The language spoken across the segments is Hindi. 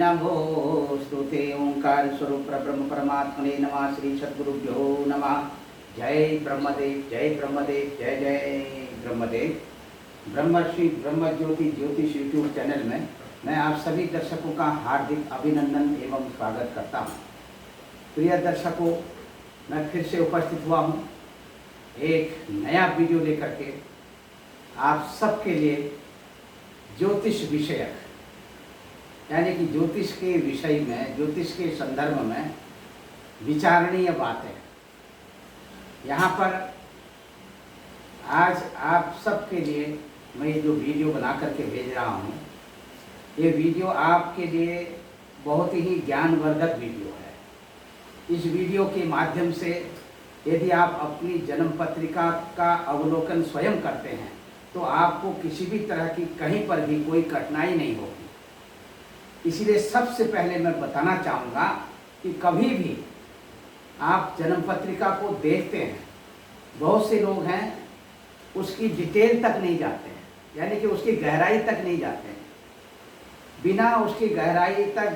नमोस्तुते ओंकार स्वरूप ब्रह्म परमात्मने नमः। श्री सद्गुरुभ्यो नमः। जय ब्रह्मदेव, जय ब्रह्मदेव, जय जय ब्रह्मदेव। ब्रह्मर्षि ब्रह्मज्योति ज्योतिष यूट्यूब चैनल में मैं आप सभी दर्शकों का हार्दिक अभिनंदन एवं स्वागत करता हूँ। प्रिय दर्शकों, मैं फिर से उपस्थित हुआ हूँ एक नया वीडियो लेकर के आप सबके लिए। ज्योतिष विषयक यानी कि ज्योतिष के विषय में, ज्योतिष के संदर्भ में विचारणीय बातें यहाँ पर आज आप सबके लिए मैं ये जो वीडियो बना करके भेज रहा हूँ, ये वीडियो आपके लिए बहुत ही ज्ञानवर्धक वीडियो है। इस वीडियो के माध्यम से यदि आप अपनी जन्म पत्रिका का अवलोकन स्वयं करते हैं तो आपको किसी भी तरह की कहीं पर भी कोई कठिनाई नहीं होगी। इसलिए सबसे पहले मैं बताना चाहूँगा कि कभी भी आप जन्म पत्रिका को देखते हैं, बहुत से लोग हैं उसकी डिटेल तक नहीं जाते हैं, यानी कि उसकी गहराई तक नहीं जाते हैं। बिना उसकी गहराई तक,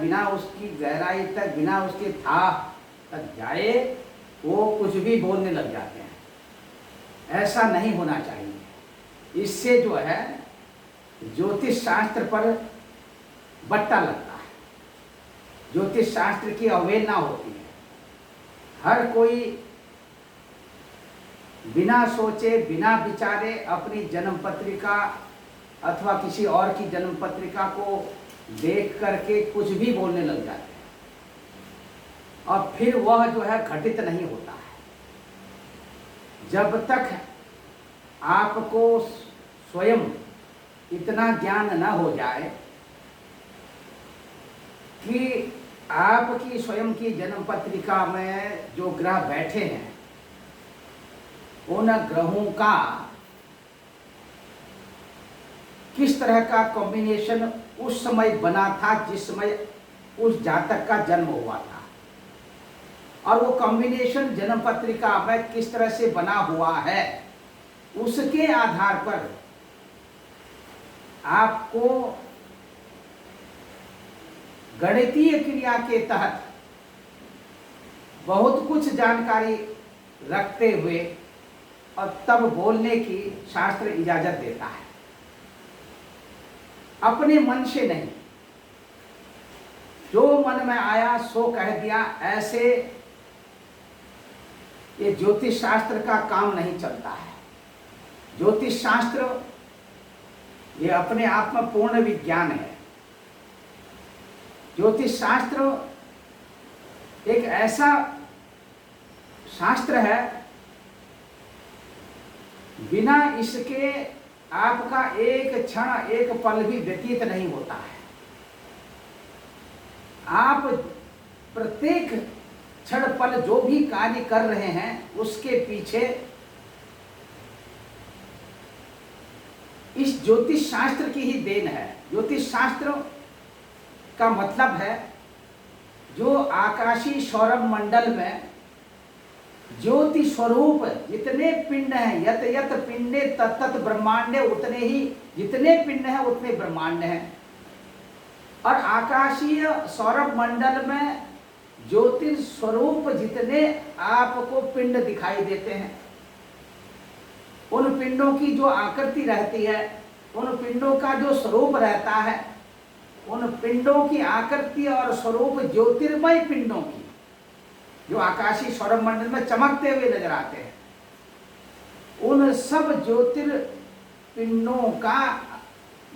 बिना उसके था तक जाए वो कुछ भी बोलने लग जाते हैं। ऐसा नहीं होना चाहिए। इससे जो है ज्योतिष शास्त्र पर बट्टा लगता है, ज्योतिष शास्त्र की अवहेलना होती है। हर कोई बिना सोचे बिना विचारे अपनी जन्म पत्रिका अथवा किसी और की जन्म पत्रिका को देख करके कुछ भी बोलने लग जाते हैं और फिर वह जो है घटित नहीं होता है। जब तक आपको स्वयं इतना ज्ञान न हो जाए कि आपकी स्वयं की जन्म पत्रिका में जो ग्रह बैठे हैं उन ग्रहों का किस तरह का कॉम्बिनेशन उस समय बना था जिस समय उस जातक का जन्म हुआ था, और वो कॉम्बिनेशन जन्म पत्रिका में किस तरह से बना हुआ है, उसके आधार पर आपको गणितीय क्रिया के तहत बहुत कुछ जानकारी रखते हुए और तब बोलने की शास्त्र इजाजत देता है। अपने मन से नहीं, जो मन में आया सो कह दिया, ऐसे ये ज्योतिष शास्त्र का काम नहीं चलता है। ज्योतिष शास्त्र ये अपने आप में पूर्ण विज्ञान है। ज्योतिष शास्त्र एक ऐसा शास्त्र है, बिना इसके आपका एक क्षण एक पल भी व्यतीत नहीं होता है। आप प्रत्येक क्षण पल जो भी कार्य कर रहे हैं उसके पीछे इस ज्योतिष शास्त्र की ही देन है। ज्योतिष शास्त्र का मतलब है जो आकाशीय सौरभ मंडल में ज्योति स्वरूप जितने पिंड हैं, यत यत पिंडे तत्त ब्रह्मांडे, उतने ही जितने पिंड हैं उतने ब्रह्मांड हैं। और आकाशीय सौरभ मंडल में ज्योति स्वरूप जितने आपको पिंड दिखाई देते हैं, उन पिंडों की जो आकृति रहती है, उन पिंडों का जो स्वरूप रहता है, उन पिंडों की आकृति और स्वरूप ज्योतिर्मय पिंडों की जो आकाशीय सौरभ मंडल में चमकते हुए नजर आते हैं, उन सब ज्योतिर्पिंडों का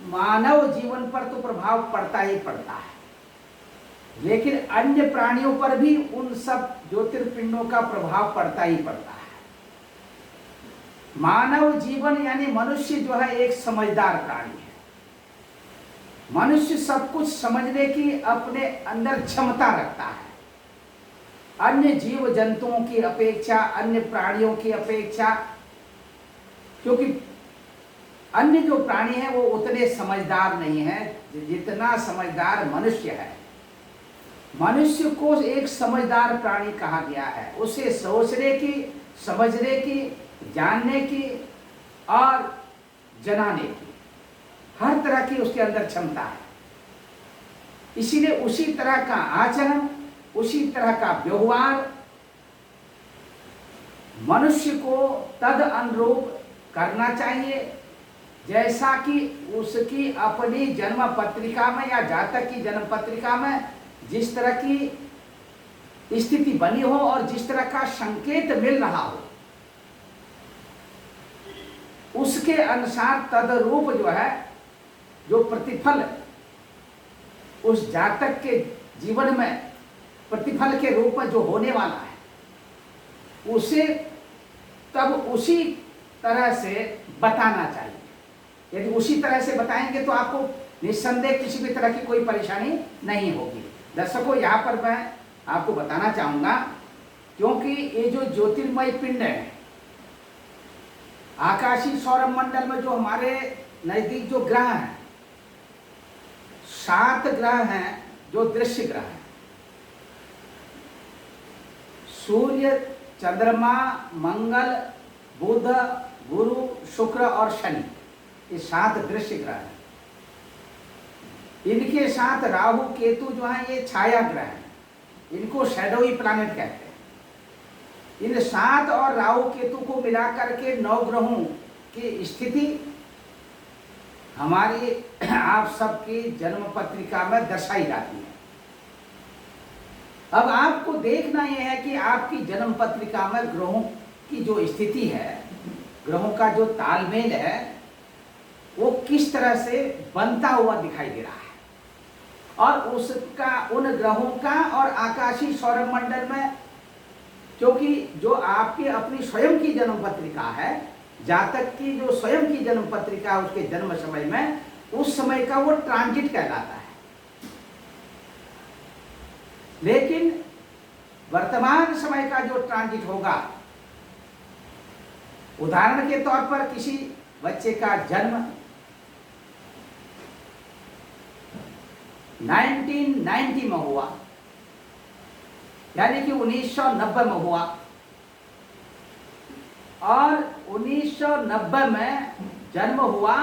मानव जीवन पर तो प्रभाव पड़ता ही पड़ता है, लेकिन अन्य प्राणियों पर भी उन सब ज्योतिर्पिंडों का प्रभाव पड़ता ही पड़ता है। मानव जीवन यानी मनुष्य जो है एक समझदार प्राणी है। मनुष्य सब कुछ समझने की अपने अंदर क्षमता रखता है। अन्य जीव जंतुओं की अपेक्षा, अन्य प्राणियों की अपेक्षा, क्योंकि अन्य जो प्राणी हैं वो उतने समझदार नहीं हैं जितना समझदार मनुष्य है। मनुष्य को एक समझदार प्राणी कहा गया है। उसे सोचने की, समझने की, जानने की और जनाने की हर तरह की उसके अंदर क्षमता है। इसीलिए उसी तरह का आचरण, उसी तरह का व्यवहार मनुष्य को तद अनुरूप करना चाहिए, जैसा कि उसकी अपनी जन्म पत्रिका में या जातक की जन्म पत्रिका में जिस तरह की स्थिति बनी हो और जिस तरह का संकेत मिल रहा हो, उसके अनुसार तदरूप जो है, जो प्रतिफल उस जातक के जीवन में प्रतिफल के रूप में जो होने वाला है, उसे तब उसी तरह से बताना चाहिए। यदि उसी तरह से बताएंगे तो आपको निस्संदेह किसी भी तरह की कोई परेशानी नहीं होगी। दर्शकों, यहाँ पर मैं आपको बताना चाहूँगा, क्योंकि ये जो ज्योतिर्मय पिंड है, आकाशीय सौरमंडल में जो हमारे नज़दीक जो ग्रह हैं, 7 ग्रह हैं जो दृश्य ग्रह हैं, सूर्य, चंद्रमा, मंगल, बुध, गुरु, शुक्र और शनि, ये 7 दृश्य ग्रह हैं। इनके साथ राहु केतु जो है ये छाया ग्रह हैं, इनको शैडोई प्लैनेट कहते हैं। इन 7 और राहु केतु को मिलाकर के 9 ग्रहों की स्थिति हमारी आप सबकी जन्म पत्रिका में दर्शाई जाती है। अब आपको देखना यह है कि आपकी जन्म पत्रिका में ग्रहों की जो स्थिति है, ग्रहों का जो तालमेल है, वो किस तरह से बनता हुआ दिखाई दे रहा है, और उसका उन ग्रहों का और आकाशीय सौरमंडल में, क्योंकि जो आपकी अपनी स्वयं की जन्म पत्रिका है, जातक की जो स्वयं की जन्म पत्रिका है, उसके जन्म समय में, उस समय का वो ट्रांजिट कहलाता है। लेकिन वर्तमान समय का जो ट्रांजिट होगा, उदाहरण के तौर पर किसी बच्चे का जन्म 1990 में हुआ, यानी कि 1990 में हुआ, और 1990 में जन्म हुआ।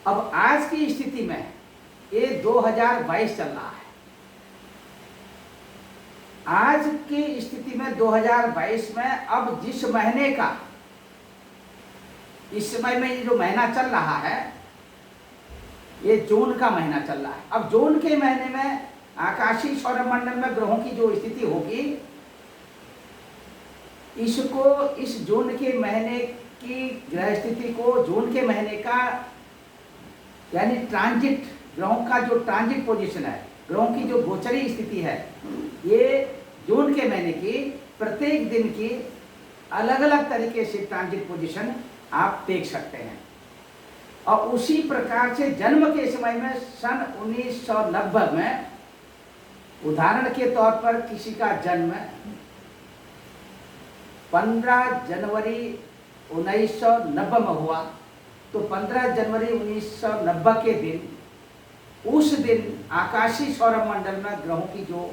अब आज की स्थिति में ये 2022 चल रहा है। आज की स्थिति में 2022 में अब जिस महीने का, इस समय में ये जो महीना चल रहा है, ये जून का महीना चल रहा है। अब जून के महीने में आकाशीय सौरमंडल में ग्रहों की जो स्थिति होगी, इसको इस जून के महीने की ग्रह स्थिति को जून के महीने का, यानी ट्रांजिट, ग्रहों का जो ट्रांजिट पोजीशन है, ग्रहों की जो गोचरी स्थिति है, ये जून के महीने की प्रत्येक दिन की अलग अलग तरीके से ट्रांजिट पोजीशन आप देख सकते हैं। और उसी प्रकार से जन्म के समय में सन 1990 में, उदाहरण के तौर पर किसी का जन्म 15 जनवरी 1990 में हुआ, तो 15 जनवरी 1990 के दिन, उस दिन आकाशीय सौरमंडल में ग्रहों की जो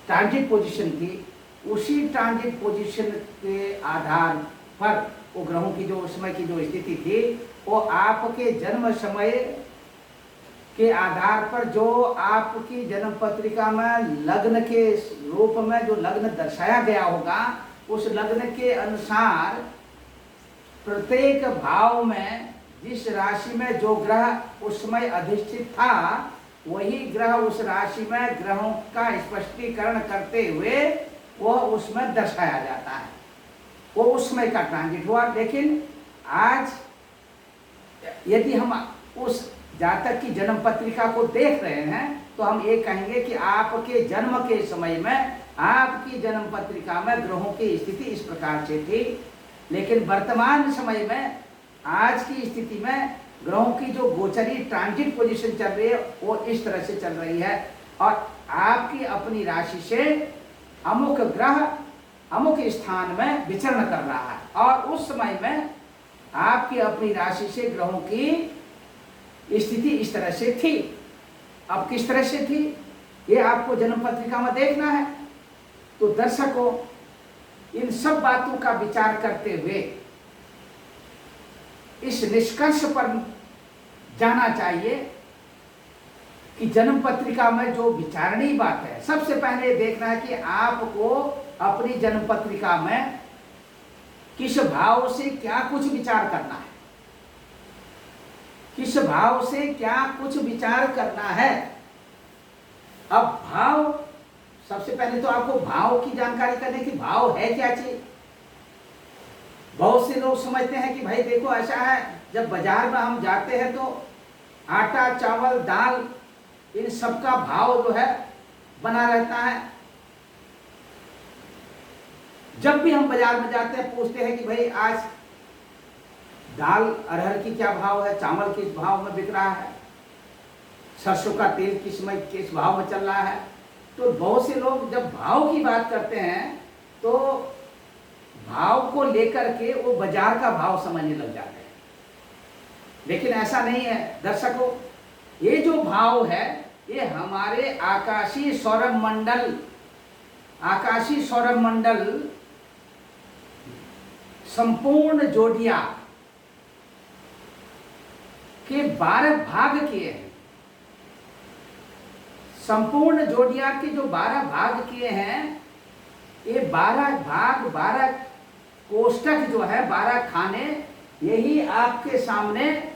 ट्रांजिट पोजीशन थी, उसी ट्रांजिट पोजीशन के आधार पर वो ग्रहों की जो उस समय की जो स्थिति थी, वो आपके जन्म समय के आधार पर जो आपकी जन्म पत्रिका में लग्न के रूप में जो लग्न दर्शाया गया होगा, उस लग्न के अनुसार प्रत्येक भाव में जिस राशि में जो ग्रह उस समय अधिष्ठित था, वही ग्रह उस राशि में ग्रहों का स्पष्टीकरण करते हुए वो उसमें दर्शाया जाता है। वो उस समय का ट्रांजिट हुआ। लेकिन आज यदि हम उस जातक की जन्म पत्रिका को देख रहे हैं, तो हम ये कहेंगे कि आपके जन्म के समय में आपकी जन्म पत्रिका में ग्रहों की स्थिति इस प्रकार से थी। लेकिन वर्तमान समय में, आज की स्थिति में, ग्रहों की जो गोचरी ट्रांजिट पोजीशन चल रही है, वो इस तरह से चल रही है, और आपकी अपनी राशि से अमुक ग्रह अमुक स्थान में विचरण कर रहा है, और उस समय में आपकी अपनी राशि से ग्रहों की स्थिति इस तरह से थी। अब किस तरह से थी, ये आपको जन्म पत्रिका में देखना है। तो दर्शकों, इन सब बातों का विचार करते हुए इस निष्कर्ष पर जाना चाहिए कि जन्म पत्रिका में जो विचारणीय बात है, सबसे पहले देखना है कि आपको अपनी जन्म पत्रिका में किस भाव से क्या कुछ विचार करना है, किस भाव से क्या कुछ विचार करना है। अब भाव, सबसे पहले तो आपको भाव की जानकारी करने की, भाव है क्या चीज। बहुत से लोग समझते हैं कि भाई देखो ऐसा है, जब बाजार में हम जाते हैं तो आटा, चावल, दाल, इन सब का भाव जो है बना रहता है। जब भी हम बाजार में जाते हैं पूछते हैं कि भाई आज दाल अरहर की क्या भाव है, चावल किस भाव में बिक रहा है, सरसों का तेल किस भाव में चल रहा है। तो बहुत से लोग जब भाव की बात करते हैं तो भाव को लेकर के वो बाजार का भाव समझने लग जाते हैं, लेकिन ऐसा नहीं है दर्शकों। ये जो भाव है ये हमारे आकाशीय सौर मंडल संपूर्ण जोडिया के 12 भाग किए हैं। संपूर्ण जोडिया के जो 12 भाग किए हैं, ये 12 भाग, 12 कोष्ठक जो है, 12 खाने, यही आपके सामने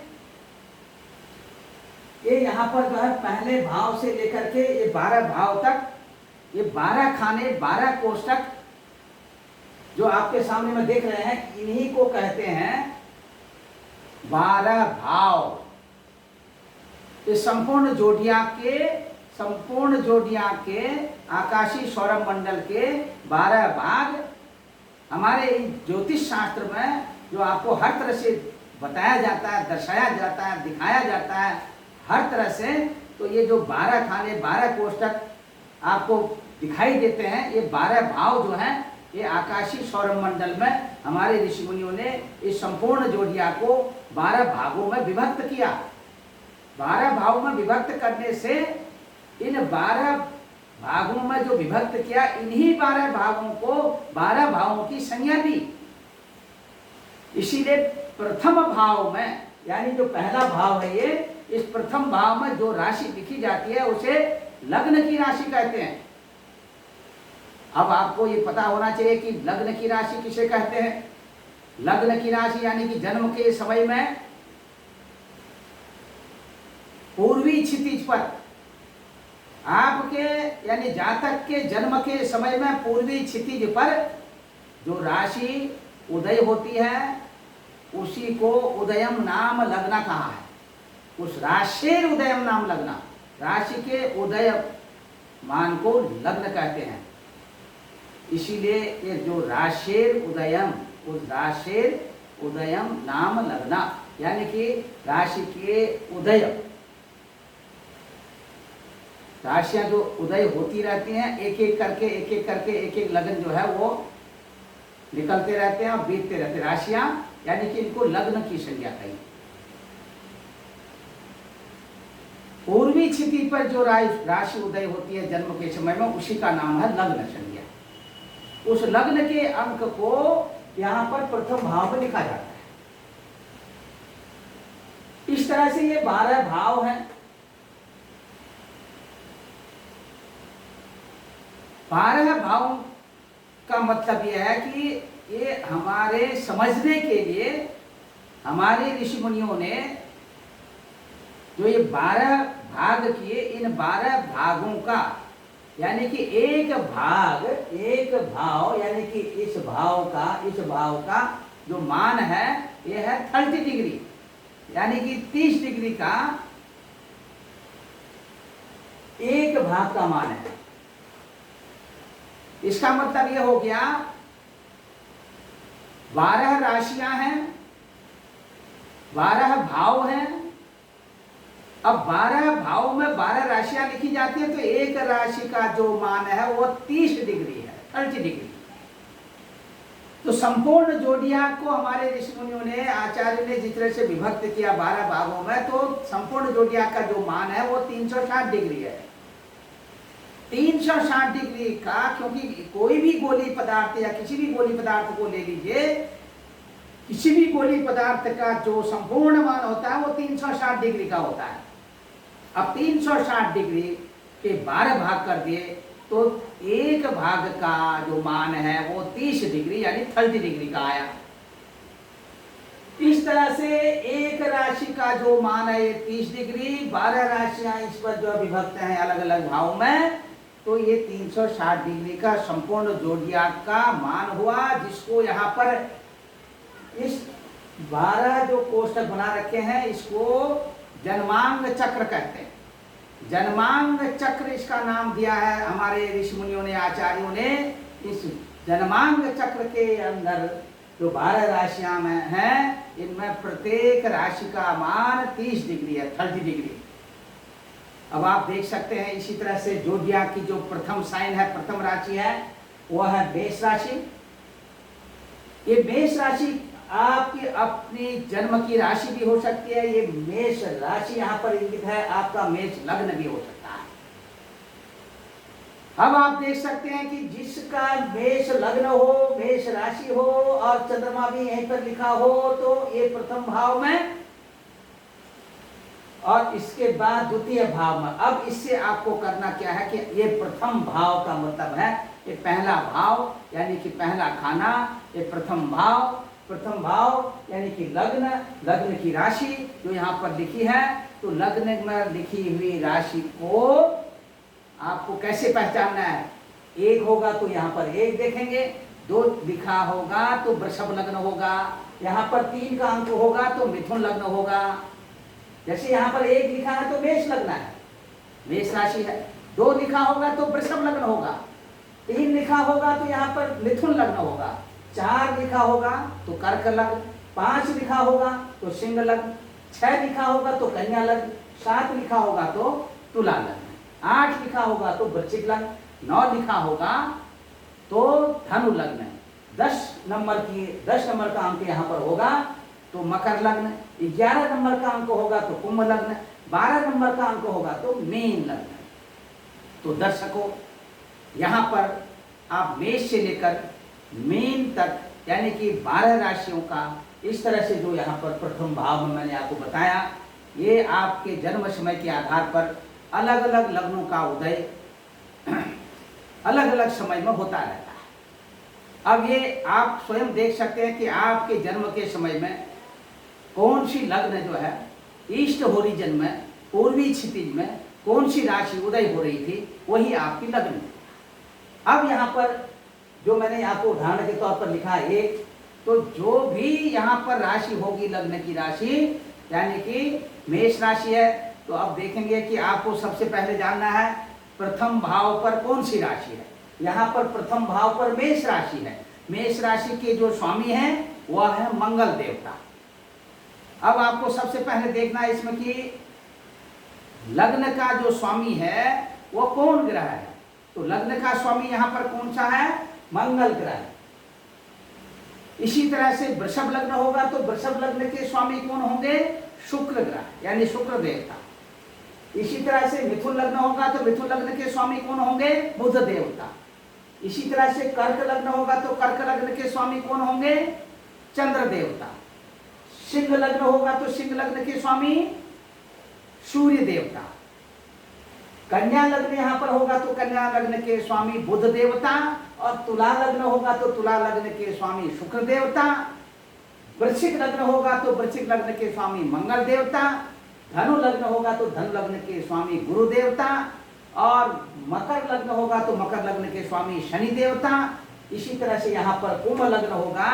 ये यहाँ पर जो है पहले भाव से लेकर के ये 12 भाव तक, ये 12 खाने, 12 कोष्ठक जो आपके सामने में देख रहे हैं, इन्हीं को कहते हैं 12 भाव। इस संपूर्ण जोडिया के आकाशीय सौर मंडल के 12 भाग हमारे ज्योतिष शास्त्र में जो आपको हर तरह से बताया जाता है, दर्शाया जाता है, दिखाया जाता है हर तरह से। तो ये जो 12 खाने, 12 कोष्ठक आपको दिखाई देते हैं, ये 12 भाव जो हैं, ये आकाशीय सौर मंडल में हमारे ऋषि मुनियों ने इस संपूर्ण जोडिया को 12 भागों में विभक्त किया। 12 भागों में विभक्त करने से इन 12 भागों में जो विभक्त किया, इन्हीं 12 भागों को 12 भावों की संज्ञा दी। इसीलिए प्रथम भाव में, यानी जो पहला भाव है ये, इस प्रथम भाव में जो राशि लिखी जाती है उसे लग्न की राशि कहते हैं। अब आपको ये पता होना चाहिए कि लग्न की राशि किसे कहते हैं। लग्न की राशि यानी कि जन्म के समय में पूर्वी क्षितिज पर आपके, यानी जातक के जन्म के समय में पूर्वी क्षितिज पर जो राशि उदय होती है उसी को उदयम नाम लग्ना कहा है। उस राशि उदयम नाम लग्ना, राशि के उदय मान को लग्न कहते हैं। इसीलिए ये जो राशेर उदयम, उस राशेर उदयम नाम लग्ना, यानी कि राशि के उदय, राशियां जो उदय होती रहती हैं, एक एक करके एक एक लगन जो है वो निकलते रहते हैं और बीतते रहते हैं। राशियां यानी कि इनको लग्न की संज्ञा कही। पूर्वी क्षिति पर जो राशि उदय होती है जन्म के समय में, उसी का नाम है लग्न संज्ञा। उस लग्न के अंक को यहां पर प्रथम भाव में लिखा जाता है। इस तरह से ये 12 भाव हैं। 12 भावों का मतलब यह है कि ये हमारे समझने के लिए हमारे ऋषि मुनियों ने जो ये 12 भाग किए, इन 12 भागों का, यानी कि एक भाव यानी कि इस भाव का जो मान है यह है 30 डिग्री, यानी कि 30 डिग्री का एक भाग का मान है। इसका मतलब यह हो गया 12 राशियां हैं, 12 भाव हैं। अब 12 भाव में 12 राशियां लिखी जाती है, तो एक राशि का जो मान है वो 30 डिग्री है, 30 डिग्री। तो संपूर्ण जोडिया को हमारे ऋषि मुनियों ने, आचार्य ने जिस तरह से विभक्त किया 12 भागों में, तो संपूर्ण जोडिया का जो मान है वो 360 डिग्री है। 360 डिग्री का, क्योंकि कोई भी गोली पदार्थ या किसी भी गोली पदार्थ को ले लीजिए, किसी भी गोली पदार्थ का जो संपूर्ण मान होता है वो 360 डिग्री का होता है। अब 360 डिग्री के 12 भाग कर दिए तो एक भाग का जो मान है वो 30 डिग्री यानी 30 डिग्री का आया। इस तरह से एक राशि का जो मान है ये 30 डिग्री, 12 राशियां इस पर जो विभक्त हैं अलग अलग भाव में, तो ये 360 डिग्री का संपूर्ण जोडियाक का मान हुआ, जिसको यहाँ पर इस 12 जो कोष्ठक बना रखे हैं इसको जन्मांग चक्र कहते हैं। जन्मांग चक्र इसका नाम दिया है हमारे ऋषि मुनियों ने, आचार्यों ने। इस जन्मांग चक्र के अंदर जो 12 राशियां में हैं, इनमें प्रत्येक राशि का मान 30 डिग्री है, 30 डिग्री। अब आप देख सकते हैं इसी तरह से जोडियाक की जो प्रथम साइन है, प्रथम राशि है, वह है मेष राशि। ये मेष राशि आपकी अपनी जन्म की राशि भी हो सकती है। ये मेष राशि यहाँ पर इंगित है, आपका मेष लग्न भी हो सकता है। अब आप देख सकते हैं कि जिसका मेष लग्न हो, मेष राशि हो और चंद्रमा भी यहीं पर लिखा हो, तो ये प्रथम भाव में और इसके बाद द्वितीय भाव में। अब इससे आपको करना क्या है कि ये प्रथम भाव का मतलब है ये पहला भाव यानी कि पहला खाना, ये प्रथम भाव। प्रथम भाव यानी कि लग्न, लग्न की राशि जो यहाँ पर लिखी है, तो लग्न में लिखी हुई राशि को आपको कैसे पहचानना है? एक होगा तो यहाँ पर एक देखेंगे, 2 लिखा होगा तो वृषभ लग्न होगा, यहाँ पर 3 का अंक होगा तो मिथुन लग्न होगा। जैसे यहाँ पर 1 लिखा है तो मेष लग्न है, मेष राशि है। 2 लिखा होगा तो वृषभ लग्न होगा, 3 लिखा होगा तो यहाँ पर मिथुन लग्न होगा, 4 लिखा होगा तो कर्क लग्न, 5 लिखा होगा तो सिंह लग्न, 6 लिखा होगा तो कन्या लग्न, 7 लिखा होगा तो तुला लग्न, 8 लिखा होगा तो वृश्चिक लग्न, 9 लिखा होगा तो धनु लग्न, 10 नंबर का अंक यहाँ पर होगा तो मकर लग्न, 11 नंबर का अंक होगा तो कुंभ लग्न, 12 नंबर का अंक होगा तो मीन लग्न। तो दर्शकों, यहाँ पर आप मेष से लेकर मीन तक यानी कि 12 राशियों का इस तरह से जो यहाँ पर प्रथम भाव में मैंने आपको बताया, ये आपके जन्म समय के आधार पर अलग अलग लग्नों का उदय अलग अलग समय में होता रहता है। अब ये आप स्वयं देख सकते हैं कि आपके जन्म के समय में कौन सी लग्न जो है ईस्ट होरिजन में, पूर्वी क्षितिज में कौन सी राशि उदय हो रही थी, वही आपकी लग्न। अब यहाँ पर जो मैंने आपको उदाहरण के तौर पर लिखा है एक, तो जो भी यहाँ पर राशि होगी लग्न की राशि यानी कि मेष राशि है, तो अब देखेंगे कि आपको सबसे पहले जानना है प्रथम भाव पर कौन सी राशि है। यहाँ पर प्रथम भाव पर मेष राशि है। मेष राशि के जो स्वामी हैं वह है मंगल देवता। अब आपको सबसे पहले देखना है इसमें कि लग्न का जो स्वामी है वो कौन ग्रह है। तो लग्न का स्वामी यहाँ पर कौन सा है? मंगल ग्रह। इसी तरह से वृषभ लग्न होगा तो वृषभ लग्न के स्वामी कौन होंगे? शुक्र ग्रह यानी शुक्र देवता। इसी तरह से मिथुन लग्न होगा तो मिथुन लग्न के स्वामी कौन होंगे? बुध देवता। इसी तरह से कर्क लग्न होगा तो कर्क लग्न के स्वामी कौन होंगे? चंद्र देवता। सिंह लग्न होगा तो सिंह लग्न के स्वामी सूर्य देवता। कन्या लग्न यहाँ पर होगा तो कन्या लग्न के स्वामी बुध देवता, और तुला लग्न होगा तो तुला लग्न के स्वामी शुक्र देवता। वृश्चिक लग्न होगा तो वृश्चिक लग्न के स्वामी मंगल देवता। धनु लग्न होगा तो धनु लग्न के स्वामी गुरु देवता, और मकर लग्न होगा तो मकर लग्न के स्वामी शनि देवता। इसी तरह से यहाँ पर कुंभ लग्न होगा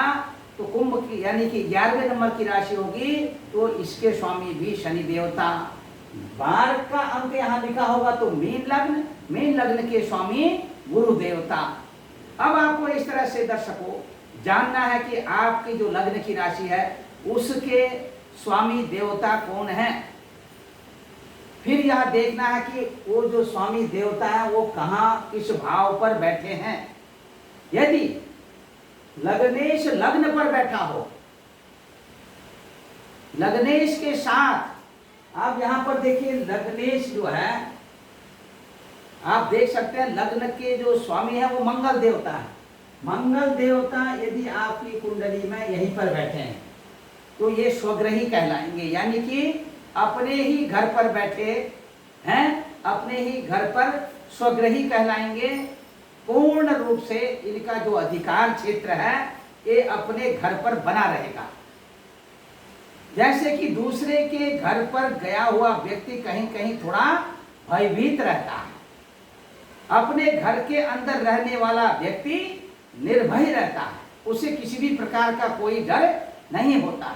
तो कुंभ की यानी कि 11वें नंबर की राशि होगी तो इसके स्वामी भी शनि देवता। 12 का अंक यहाँ लिखा होगा तो मीन लग्न के स्वामी गुरु देवता। अब आपको इस तरह से दर्शकों जानना है कि आपकी जो लग्न की राशि है उसके स्वामी देवता कौन है। फिर यह देखना है कि वो जो स्वामी देवता है वो कहाँ किस भाव पर बैठे हैं। यदि लग्नेश लग्न पर बैठा हो, लग्नेश के साथ आप यहां पर देखिए लग्नेश जो है आप देख सकते हैं लग्न के जो स्वामी है वो मंगल देवता है। मंगल देवता यदि आपकी कुंडली में यहीं पर बैठे हैं तो ये स्वग्रही कहलाएंगे, यानी कि अपने ही घर पर बैठे हैं, अपने ही घर पर स्वगृही कहलाएंगे। पूर्ण रूप से इनका जो अधिकार क्षेत्र है ये अपने घर पर बना रहेगा। जैसे कि दूसरे के घर पर गया हुआ व्यक्ति कहीं कहीं थोड़ा भयभीत रहता है, अपने घर के अंदर रहने वाला व्यक्ति निर्भय रहता है, उसे किसी भी प्रकार का कोई डर नहीं होता है।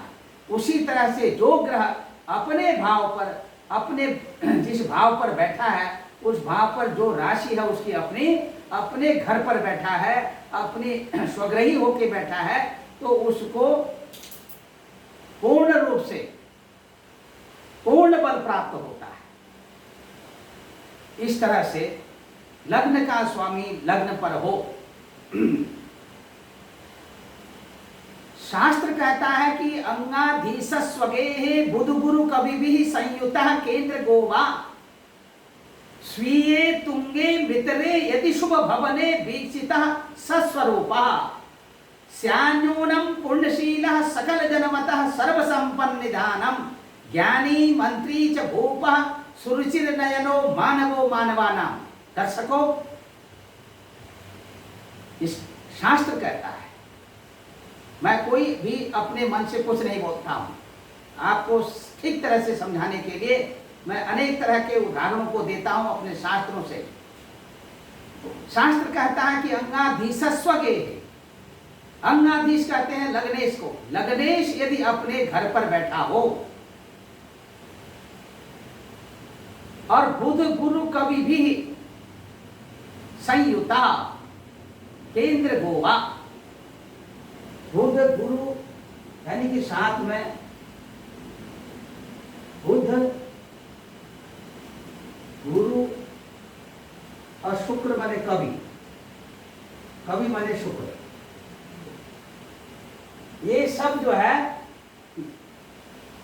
उसी तरह से जो ग्रह अपने भाव पर, अपने जिस भाव पर बैठा है उस भाव पर जो राशि है उसकी अपने घर पर बैठा है, अपनी स्वग्रही होके बैठा है, तो उसको पूर्ण रूप से पूर्ण बल प्राप्त होता है। इस तरह से लग्न का स्वामी लग्न पर हो। शास्त्र कहता है कि अंगाधीश स्वगेहे बुध गुरु कवि भी संयुतः केंद्र गोवा स्वीये तुंगे मित्रे यदि शुभ भवने वीक्षितः सस्वरूपः स्यान्यूनम पुण्यशीलः सकल जनमतः सर्वसंपन्न निधानम ज्ञानी मंत्री च भूपः सुरुचिर नयनो मानवो मानवानाम। दर्शकों, इस शास्त्र कहता है, मैं कोई भी अपने मन से कुछ नहीं बोलता हूं, आपको ठीक तरह से समझाने के लिए मैं अनेक तरह के उदाहरणों को देता हूं अपने शास्त्रों से। शास्त्र कहता है कि अंगाधीश स्वगेहे, अंगाधीश कहते हैं लग्नेश को। लग्नेश यदि अपने घर पर बैठा हो और बुध गुरु कवि भी संयुता केंद्र गोवा, बुध गुरु यानी कि साथ में बुध गुरु और शुक्र माने कवि, कवि माने शुक्र, ये सब जो है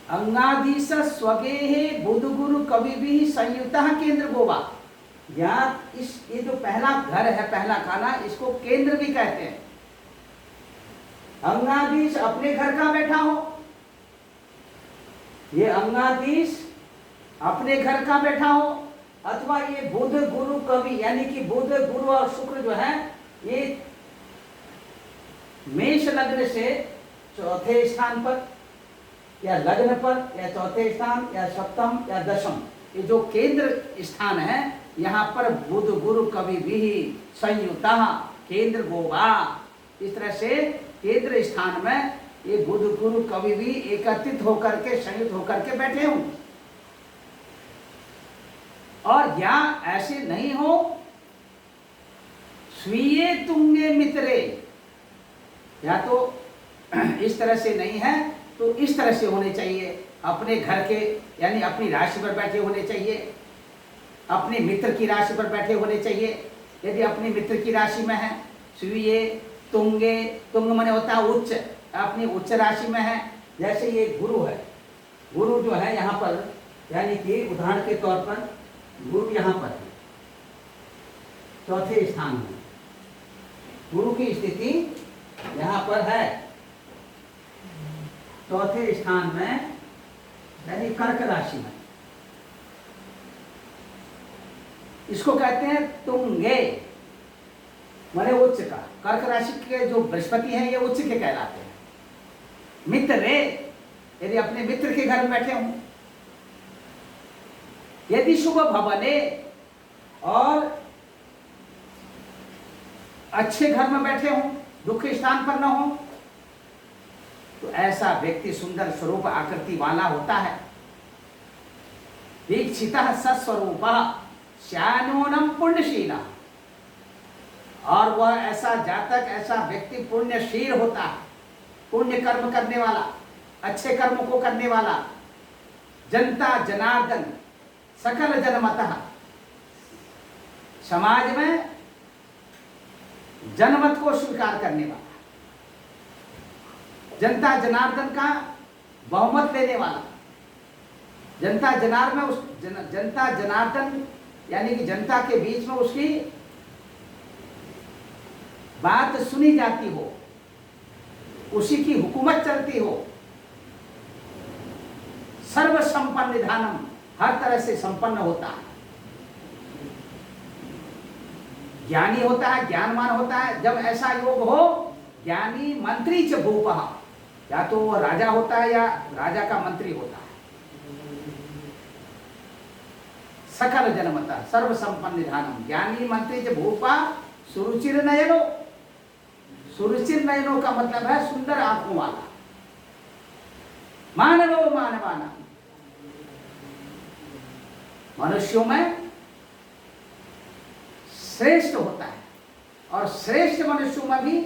अंगाधीश स्वगेहे बुध गुरु कवि भी संयुतः केंद्र गोवा, या ये जो पहला घर है, पहला खाना, इसको केंद्र भी कहते हैं। अंगाधीश अपने घर का बैठा हो, ये अंगाधीश अपने घर का बैठा हो, अथवा ये बुध गुरु कवि यानी कि बुध गुरु और शुक्र जो है ये मेष लग्न से चौथे स्थान पर या लग्न पर या चौथे स्थान या सप्तम या दशम, ये जो केंद्र स्थान है यहाँ पर बुध गुरु कवि भी संयुता केंद्र गोवा। इस तरह से केंद्र स्थान में ये बुध गुरु कवि भी एकत्रित होकर के, संयुक्त होकर के बैठे हों। और या ऐसे नहीं हो, स्वीये तुंगे मित्रे, या तो इस तरह से नहीं है तो इस तरह से होने चाहिए, अपने घर के यानी अपनी राशि पर बैठे होने चाहिए, अपने मित्र की राशि पर बैठे होने चाहिए। यदि अपने मित्र की राशि में है, स्वीये तुंगे, तुंग माने होता है उच्च, अपनी उच्च राशि में है, जैसे ये गुरु है, गुरु जो है यहाँ पर, यानी कि उदाहरण के तौर पर गुरु यहाँ पर है चौथे स्थान में, गुरु की स्थिति यहाँ पर है चौथे स्थान में, यानी कर्क राशि में। इसको कहते हैं तुंगे माने उच्च का। कर्क राशि के जो बृहस्पति हैं ये उच्च के कहलाते हैं। मित्रे, यदि अपने मित्र के घर में बैठे हों, यदि शुभ भवने, और अच्छे घर में बैठे हों, दुख स्थान पर न हो, तो ऐसा व्यक्ति सुंदर स्वरूप आकृति वाला होता है। दीक्षितः सस्वरूपः श्यानोनम पुण्यशीला, और वह ऐसा जातक, ऐसा व्यक्ति पुण्यशील होता है, पुण्य कर्म करने वाला, अच्छे कर्म को करने वाला। जनता जनार्दन सकल जनमतः, समाज में जनमत को स्वीकार करने वाला, जनता जनार्दन का बहुमत लेने वाला। जनता जनार्दन में जनता जनार्दन यानी कि जनता के बीच में उसकी बात सुनी जाती हो, उसी की हुकूमत चलती हो। सर्व संपन्न निधानम, हर तरह से संपन्न होता है। ज्ञानी होता है, ज्ञानवान होता है। जब ऐसा योग हो, ज्ञानी मंत्री च भूपः, या तो वो राजा होता है या राजा का मंत्री होता है। सकल जनमतः सर्व संपन्न निधानम, ज्ञानी मंत्री च भूपा सुरुचिर नयनो। सुरुचिर नयनों का मतलब है सुंदर आंखों वाला। मानवो मानवाना, मनुष्यों में श्रेष्ठ होता है, और श्रेष्ठ मनुष्यों में भी